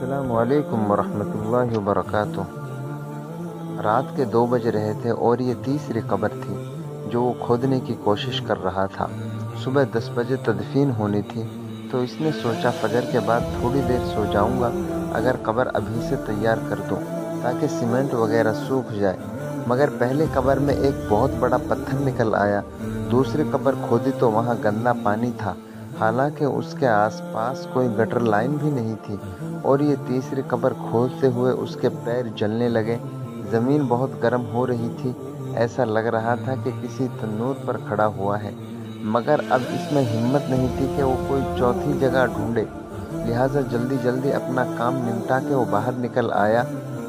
अस्सलाम वालेकुम वरहमतुल्लाहि वबरकातुह। रात के 2 बज रहे थे और ये तीसरी कब्र थी जो वो खोदने की कोशिश कर रहा था। सुबह 10 बजे तदफीन होनी थी, तो इसने सोचा फजर के बाद थोड़ी देर सो जाऊंगा अगर कब्र अभी से तैयार कर दूं ताकि सीमेंट वगैरह सूख जाए। मगर पहले कब्र में एक बहुत बड़ा पत्थर निकल आया। दूसरी कब्र खोदी तो वहाँ गंदा पानी था, हालांकि उसके आसपास कोई गटर लाइन भी नहीं थी। और ये तीसरी कब्र खोदते हुए उसके पैर जलने लगे। ज़मीन बहुत गर्म हो रही थी, ऐसा लग रहा था कि किसी तंदूर पर खड़ा हुआ है। मगर अब इसमें हिम्मत नहीं थी कि वो कोई चौथी जगह ढूंढे, लिहाजा जल्दी जल्दी अपना काम निपटा के वो बाहर निकल आया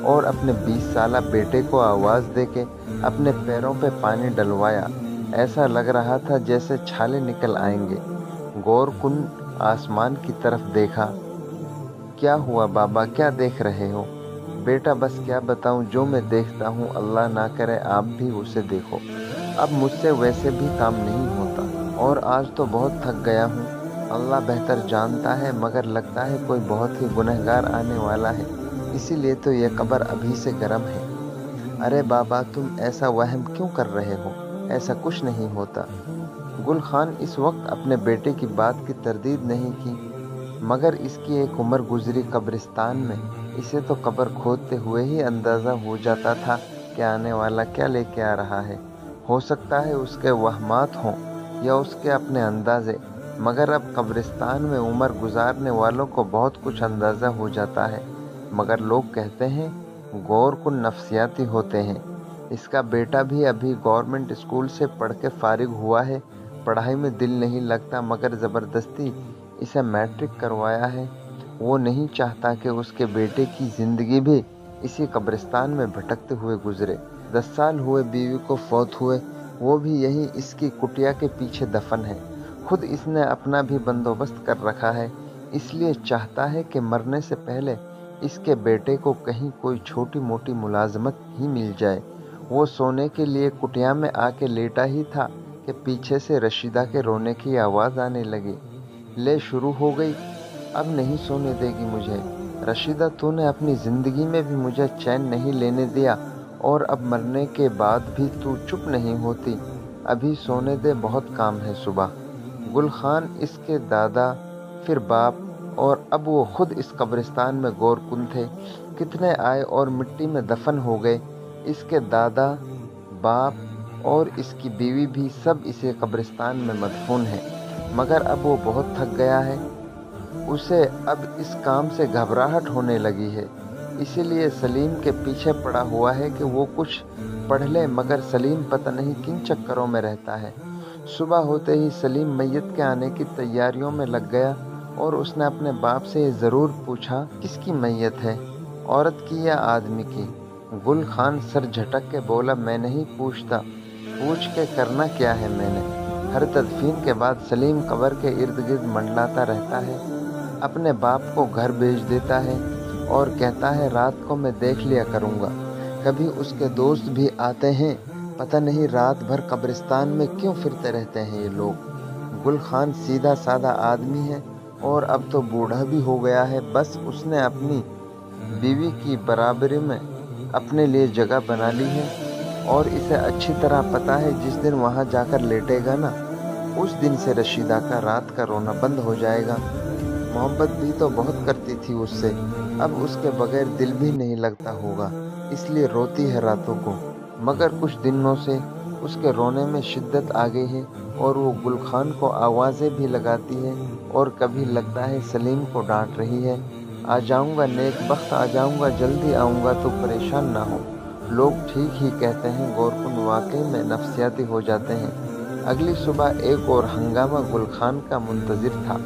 और अपने 20 साला बेटे को आवाज़ दे के अपने पैरों पे पानी डलवाया। ऐसा लग रहा था जैसे छाले निकल आएंगे। गौर कुन आसमान की तरफ देखा। क्या हुआ बाबा, क्या देख रहे हो? बेटा बस क्या बताऊं, जो मैं देखता हूं अल्लाह ना करे आप भी उसे देखो। अब मुझसे वैसे भी काम नहीं होता और आज तो बहुत थक गया हूं। अल्लाह बेहतर जानता है, मगर लगता है कोई बहुत ही गुनहगार आने वाला है, इसीलिए तो ये कब्र अभी से गर्म है। अरे बाबा तुम ऐसा वहम क्यों कर रहे हो? ऐसा कुछ नहीं होता। गुल खान इस वक्त अपने बेटे की बात की तरदीद नहीं की, मगर इसकी एक उम्र गुजरी कब्रिस्तान में। इसे तो कब्र खोदते हुए ही अंदाज़ा हो जाता था कि आने वाला क्या लेके आ रहा है। हो सकता है उसके वहमात हों या उसके अपने अंदाज़े, मगर अब कब्रिस्तान में उम्र गुजारने वालों को बहुत कुछ अंदाज़ा हो जाता है। मगर लोग कहते हैं गौर कुन नफ्सियाती होते हैं। इसका बेटा भी अभी गवर्नमेंट स्कूल से पढ़ के फारिग हुआ है। पढ़ाई में दिल नहीं लगता, मगर ज़बरदस्ती इसे मैट्रिक करवाया है। वो नहीं चाहता कि उसके बेटे की ज़िंदगी भी इसी कब्रिस्तान में भटकते हुए गुजरे। 10 साल हुए बीवी को फौत हुए, वो भी यही इसकी कुटिया के पीछे दफन है। खुद इसने अपना भी बंदोबस्त कर रखा है, इसलिए चाहता है कि मरने से पहले इसके बेटे को कहीं कोई छोटी मोटी मुलाजमत ही मिल जाए। वो सोने के लिए कुटिया में आके लेटा ही था कि पीछे से रशीदा के रोने की आवाज़ आने लगी। ले शुरू हो गई, अब नहीं सोने देगी मुझे। रशीदा तूने अपनी ज़िंदगी में भी मुझे चैन नहीं लेने दिया और अब मरने के बाद भी तू चुप नहीं होती। अभी सोने दे, बहुत काम है सुबह। गुल खान, इसके दादा, फिर बाप और अब वो खुद इस कब्रिस्तान में गौर कुन थे। कितने आए और मिट्टी में दफन हो गए। इसके दादा, बाप और इसकी बीवी भी सब इसी कब्रिस्तान में मदफून हैं। मगर अब वो बहुत थक गया है। उसे अब इस काम से घबराहट होने लगी है, इसीलिए सलीम के पीछे पड़ा हुआ है कि वो कुछ पढ़ ले। मगर सलीम पता नहीं किन चक्करों में रहता है। सुबह होते ही सलीम मैयत के आने की तैयारियों में लग गया और उसने अपने बाप से ये ज़रूर पूछा, किसकी मैयत है, औरत की या आदमी की? गुल खान सर झटक के बोला, मैं नहीं पूछता, पूछ के करना क्या है मैंने। हर तदफीन के बाद सलीम कब्र के इर्द गिर्द मंडलाता रहता है, अपने बाप को घर भेज देता है और कहता है रात को मैं देख लिया करूँगा। कभी उसके दोस्त भी आते हैं, पता नहीं रात भर कब्रिस्तान में क्यों फिरते रहते हैं ये लोग। गुल खान सीधा साधा आदमी है और अब तो बूढ़ा भी हो गया है। बस उसने अपनी बीवी की बराबरी में अपने लिए जगह बना ली है और इसे अच्छी तरह पता है जिस दिन वहाँ जाकर लेटेगा ना, उस दिन से रशीदा का रात का रोना बंद हो जाएगा। मोहब्बत भी तो बहुत करती थी उससे, अब उसके बगैर दिल भी नहीं लगता होगा, इसलिए रोती है रातों को। मगर कुछ दिनों से उसके रोने में शिद्दत आ गई है और वो गुल खान को आवाज़ें भी लगाती है और कभी लगता है सलीम को डांट रही है, आ जाऊँगा नेक वक्त, आ जाऊँगा, जल्दी आऊँगा, तो परेशान ना हो। लोग ठीक ही कहते हैं, गौर कुन वाकई में नफ्सियाती हो जाते हैं। अगली सुबह एक और हंगामा गुल खान का मुंतज़िर था।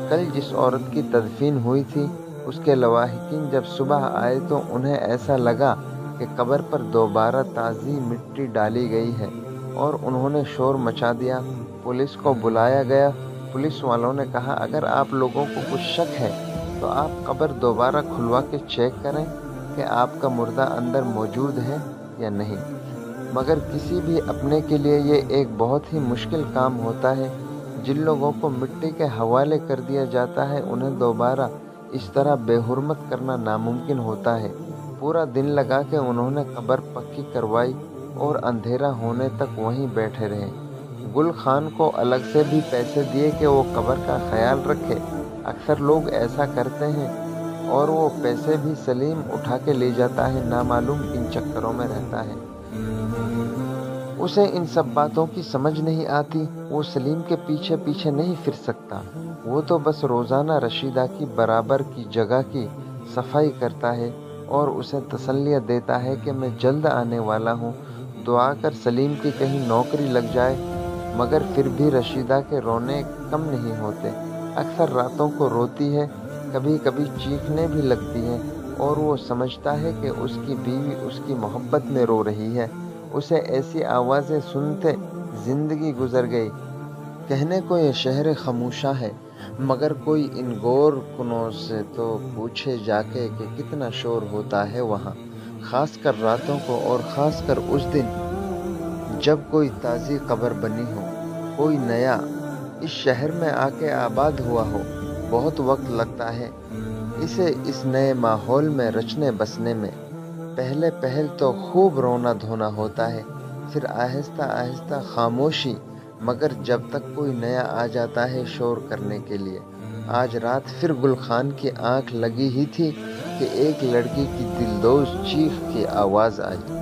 कल जिस औरत की तदफीन हुई थी, उसके लवाहिकीन जब सुबह आए तो उन्हें ऐसा लगा कि कब्र पर दोबारा ताज़ी मिट्टी डाली गई है और उन्होंने शोर मचा दिया। पुलिस को बुलाया गया। पुलिस वालों ने कहा, अगर आप लोगों को कुछ शक है तो आप कब्र दोबारा खुलवा के चेक करें कि आपका मुर्दा अंदर मौजूद है या नहीं। मगर किसी भी अपने के लिए ये एक बहुत ही मुश्किल काम होता है। जिन लोगों को मिट्टी के हवाले कर दिया जाता है, उन्हें दोबारा इस तरह बेहुरमत करना नामुमकिन होता है। पूरा दिन लगा के उन्होंने कब्र पक्की करवाई और अंधेरा होने तक वहीं बैठे रहे। गुल खान को अलग से भी पैसे दिए कि वो कब्र का ख्याल रखे। अक्सर लोग ऐसा करते हैं और वो पैसे भी सलीम उठा के ले जाता है, नामालूम किन चक्करों में रहता है। उसे इन सब बातों की समझ नहीं आती। वो सलीम के पीछे पीछे नहीं फिर सकता। वो तो बस रोज़ाना रशीदा की बराबर की जगह की सफाई करता है और उसे तसल्लियाँ देता है कि मैं जल्द आने वाला हूँ, दुआ कर सलीम की कहीं नौकरी लग जाए। मगर फिर भी रशीदा के रोने कम नहीं होते। अक्सर रातों को रोती है, कभी कभी चीखने भी लगती है और वो समझता है कि उसकी बीवी उसकी मोहब्बत में रो रही है। उसे ऐसी आवाज़ें सुनते जिंदगी गुजर गई। कहने को ये शहर खामोशा है, मगर कोई इन गौर कुनों से तो पूछे जाके कि कितना शोर होता है वहाँ, खासकर रातों को और ख़ासकर उस दिन जब कोई ताज़ी कब्र बनी हो, कोई नया इस शहर में आके आबाद हुआ हो। बहुत वक्त लगता है इसे इस नए माहौल में रचने बसने में। पहले पहल तो खूब रोना धोना होता है, फिर आहिस्ता आहिस्ता खामोशी, मगर जब तक कोई नया आ जाता है शोर करने के लिए। आज रात फिर गुल खान की आंख लगी ही थी कि एक लड़की की दिलदोज़ चीख की आवाज़ आई।